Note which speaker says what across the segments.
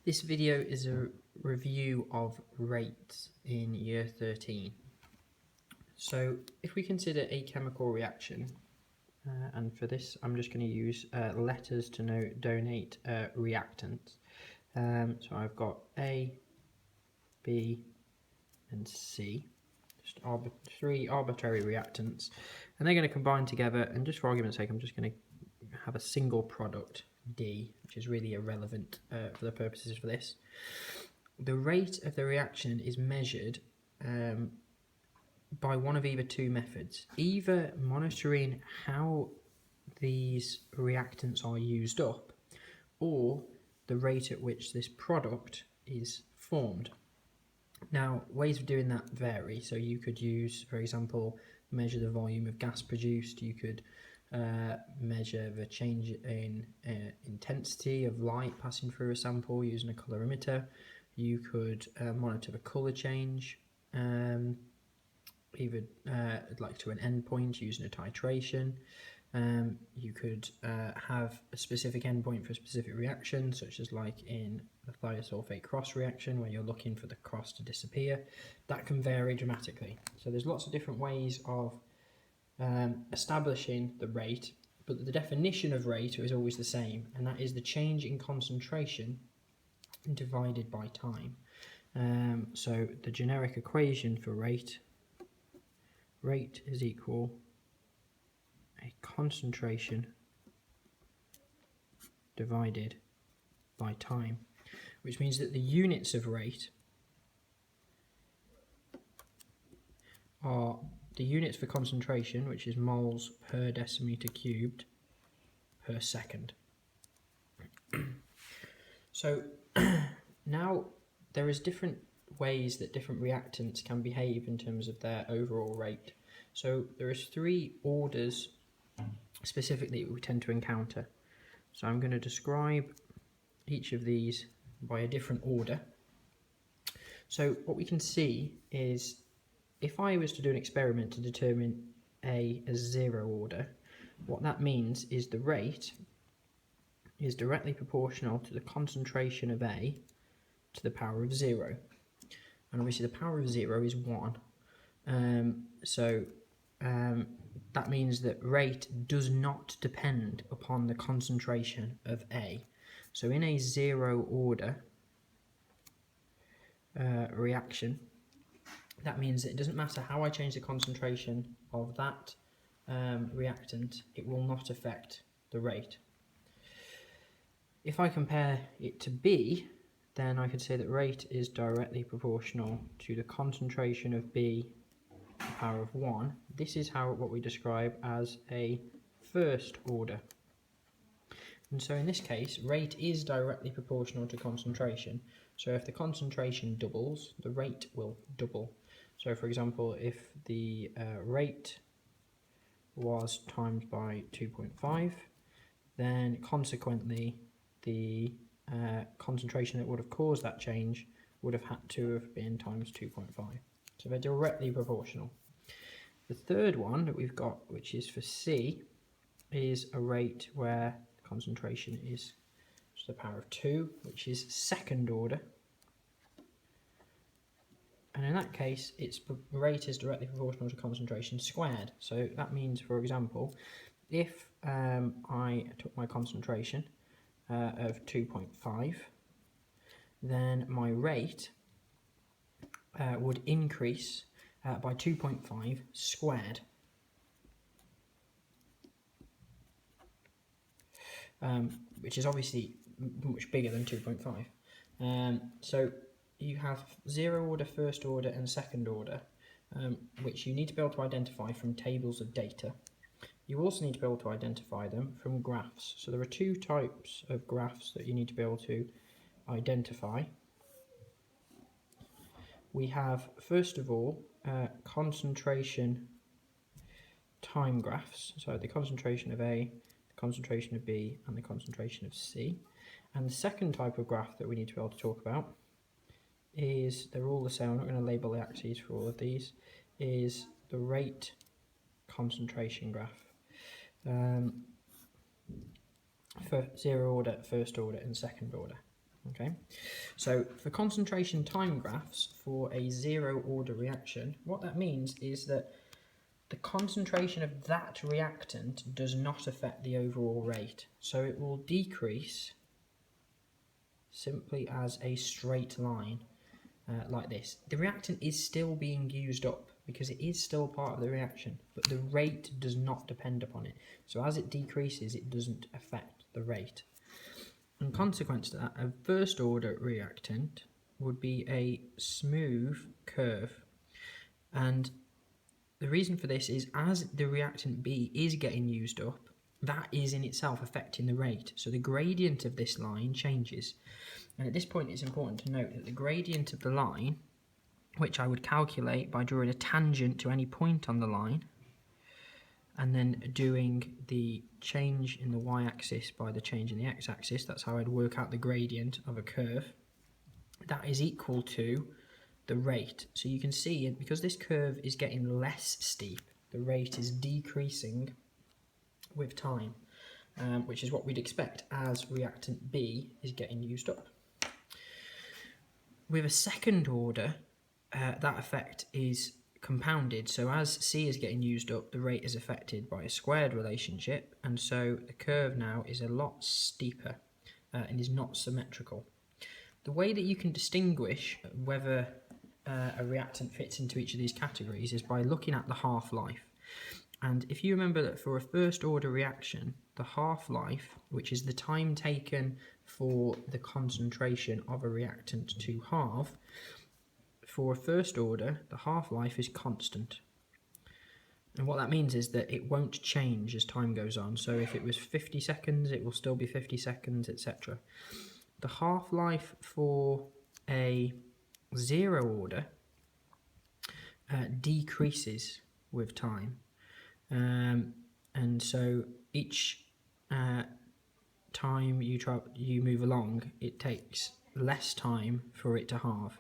Speaker 1: This video is a review of rates in year 13. So if we consider a chemical reaction, and for this I'm just going to use letters to denote reactants. So I've got A, B and C, just three arbitrary reactants, and they're going to combine together, and just for argument's sake I'm just going to have a single product, D, which is really irrelevant for the purposes for this. The rate of the reaction is measured by one of either two methods, either monitoring how these reactants are used up, or the rate at which this product is formed. Now, ways of doing that vary. So you could use, for example, measure the volume of gas produced. You could measure the change in intensity of light passing through a sample using a colorimeter. You could monitor the colour change, either like to an endpoint using a titration. You could have a specific endpoint for a specific reaction, such as like in the thiosulfate cross reaction, where you're looking for the cross to disappear. That can vary dramatically. So there's lots of different ways of establishing the rate, but the definition of rate is always the same, and that is the change in concentration divided by time. So the generic equation for rate is equal a concentration divided by time, which means that the units of rate are the units for concentration, which is moles per decimeter cubed per second. So now there is different ways that different reactants can behave in terms of their overall rate. So there is three orders specifically we tend to encounter. So I'm going to describe each of these by a different order. So what we can see is, if I was to do an experiment to determine A as zero order, what that means is the rate is directly proportional to the concentration of A to the power of 0. And obviously the power of 0 is 1. That means that rate does not depend upon the concentration of A. So in a zero order reaction, that means that it doesn't matter how I change the concentration of that reactant, it will not affect the rate. If I compare it to B, then I could say that rate is directly proportional to the concentration of B to the power of 1. This is what we describe as a first order. And so in this case, rate is directly proportional to concentration. So if the concentration doubles, the rate will double. So for example, if the rate was times by 2.5, then consequently the concentration that would have caused that change would have had to have been times 2.5. So they're directly proportional. The third one that we've got, which is for C, is a rate where the concentration is to the power of 2, which is second order. And in that case, its rate is directly proportional to concentration squared. So that means, for example, if I took my concentration of 2.5, then my rate would increase by 2.5 squared. Which is obviously much bigger than 2.5. So you have zero order, first order and second order, which you need to be able to identify from tables of data. You also need to be able to identify them from graphs. So there are two types of graphs that you need to be able to identify. We have, first of all, concentration time graphs. So the concentration of A, the concentration of B, and the concentration of C. And the second type of graph that we need to be able to talk about is, they're all the same, I'm not going to label the axes for all of these, is the rate concentration graph. For zero order, first order and second order. Okay, so for concentration time graphs for a zero order reaction, what that means is that the concentration of that reactant does not affect the overall rate. So it will decrease simply as a straight line like this. The reactant is still being used up because it is still part of the reaction, but the rate does not depend upon it. So as it decreases, it doesn't affect the rate. In consequence to that, a first order reactant would be a smooth curve. And the reason for this is as the reactant B is getting used up, that is in itself affecting the rate. So the gradient of this line changes. And at this point, it's important to note that the gradient of the line, which I would calculate by drawing a tangent to any point on the line, and then doing the change in the y-axis by the change in the x-axis, that's how I'd work out the gradient of a curve, that is equal to the rate. So you can see, because this curve is getting less steep, the rate is decreasing with time, which is what we'd expect as reactant B is getting used up. With a second order, that effect is compounded. So as C is getting used up, the rate is affected by a squared relationship, and so the curve now is a lot steeper and is not symmetrical. The way that you can distinguish whether a reactant fits into each of these categories is by looking at the half-life. And if you remember that for a first order reaction, the half-life, which is the time taken for the concentration of a reactant to halve, for a first order, the half-life is constant. And what that means is that it won't change as time goes on. So if it was 50 seconds, it will still be 50 seconds, etc. The half-life for a zero order decreases with time. And so each time you move along, it takes less time for it to halve.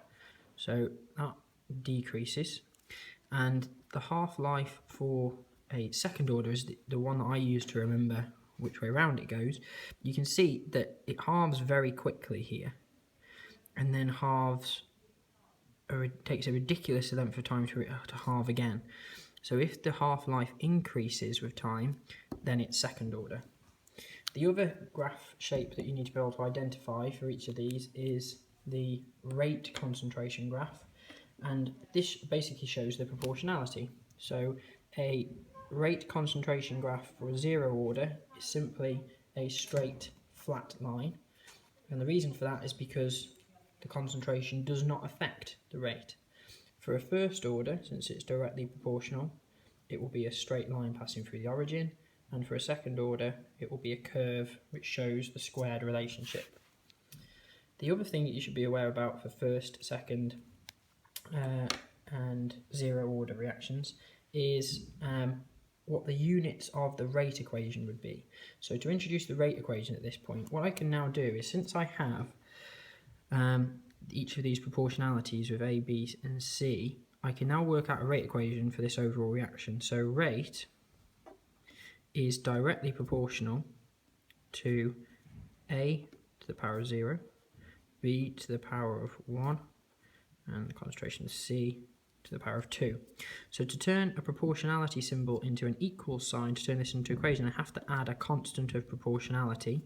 Speaker 1: So that decreases, and the half-life for a second order is the one that I use to remember which way around it goes. You can see that it halves very quickly here, and then halves, or it takes a ridiculous length of time to halve again. So if the half-life increases with time, then it's second order. The other graph shape that you need to be able to identify for each of these is the rate concentration graph, and this basically shows the proportionality. So a rate concentration graph for a zero order is simply a straight flat line, and the reason for that is because the concentration does not affect the rate. For a first order, since it's directly proportional, it will be a straight line passing through the origin, and for a second order it will be a curve which shows the squared relationship. The other thing that you should be aware about for first, second and zero order reactions is what the units of the rate equation would be. So to introduce the rate equation at this point, what I can now do is, since I have each of these proportionalities with A, B and C, I can now work out a rate equation for this overall reaction. So rate is directly proportional to A to the power of 0, B to the power of 1, and the concentration of C to the power of 2. So to turn a proportionality symbol into an equal sign, to turn this into an equation, I have to add a constant of proportionality,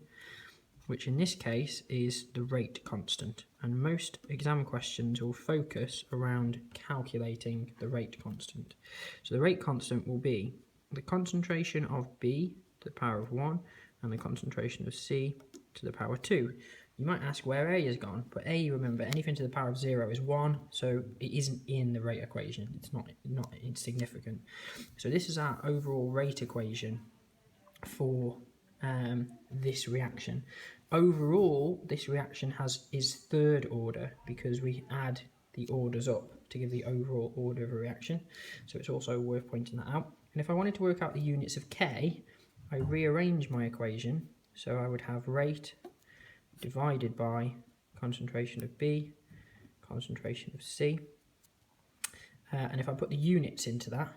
Speaker 1: which in this case is the rate constant. And most exam questions will focus around calculating the rate constant. So the rate constant will be the concentration of B to the power of 1 and the concentration of C to the power 2. You might ask where A has gone, but A, remember, anything to the power of 0 is 1, so it isn't in the rate equation. It's not insignificant. So this is our overall rate equation for this reaction. Overall, this reaction is third order because we add the orders up to give the overall order of a reaction. So it's also worth pointing that out. And if I wanted to work out the units of K, I rearrange my equation. So I would have rate divided by concentration of B, concentration of C. And if I put the units into that,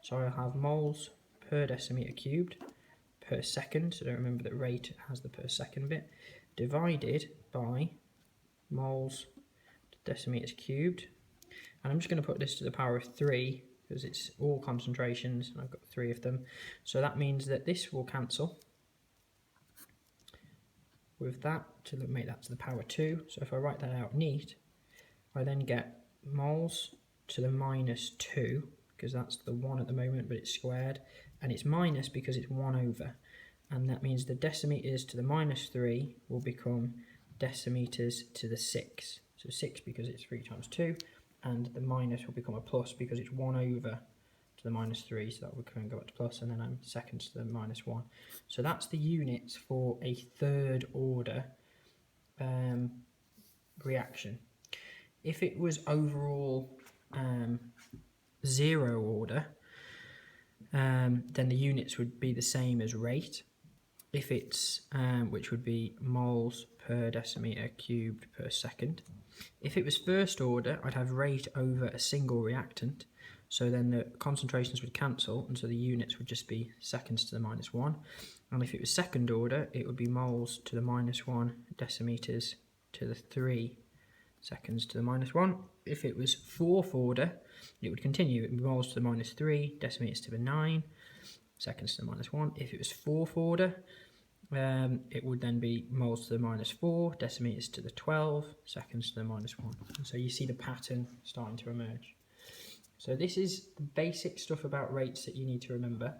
Speaker 1: so I'll have moles per decimeter cubed per second, so don't remember that rate has the per second bit, divided by moles to decimeters cubed. And I'm just going to put this to the power of 3 because it's all concentrations and I've got 3 of them. So that means that this will cancel with that to make that to the power 2. So if I write that out neat, I then get moles to the minus 2, because that's the 1 at the moment, but it's squared, and it's minus because it's 1 over, and that means the decimeters to the minus 3 will become decimeters to the 6. So 6 because it's 3 times 2, and the minus will become a plus because it's 1 over to the minus 3, so that would go up to plus, and then I'm seconds to the minus 1. So that's the units for a third order reaction. If it was overall 0 order, then the units would be the same as rate. If it's which would be moles per decimeter cubed per second. If it was first order, I'd have rate over a single reactant, so then the concentrations would cancel, and so the units would just be seconds to the minus 1. And if it was second order, it would be moles to the minus 1, decimeters to the 3, seconds to the minus 1. If it was fourth order, it would continue. It would be moles to the minus 3, decimeters to the 9, seconds to the minus 1. If it was fourth order, it would then be moles to the minus 4, decimeters to the 12, seconds to the minus 1. And so you see the pattern starting to emerge. So this is the basic stuff about rates that you need to remember.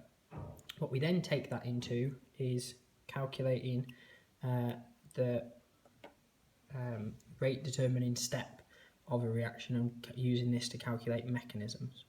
Speaker 1: What we then take that into is calculating the rate determining step of a reaction and using this to calculate mechanisms.